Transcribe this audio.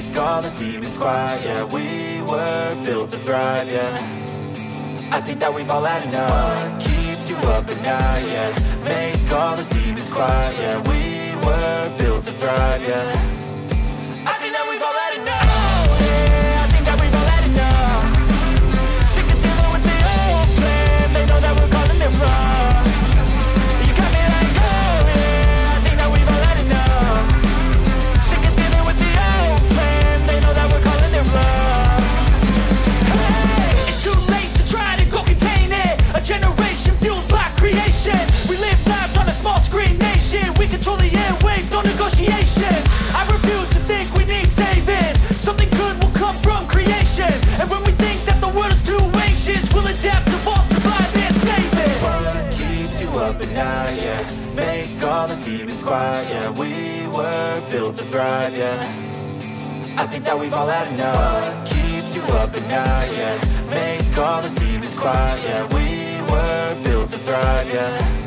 make all the demons quiet. Yeah, we were built to thrive, yeah. I think that we've all had enough. What keeps you up at night, yeah. Make all the demons quiet. Yeah, we were built to thrive, yeah. I think that we've all had enough. Oh yeah, I think that we've all had enough. Sick of dealing with the old plan. They know that we're calling it wrong. You got me like, oh yeah, I think that we've all had enough. Sick of dealing with the old plan. They know that we're calling it wrong. Hey, it's too late to try to go contain it. A generation fueled by creation. We live lives on a small screen nation. We control the airwaves, no negotiation. I refuse to think we need saving. Something good will come from creation. And when we think that the world is too anxious, we'll adapt, evolve, survive, and save it. What keeps you up at night, yeah. Make all the demons quiet, yeah. We were built to thrive, yeah. I think that we've all had enough. What keeps you up at night, yeah. Make all the demons quiet, yeah. We were built to thrive, yeah.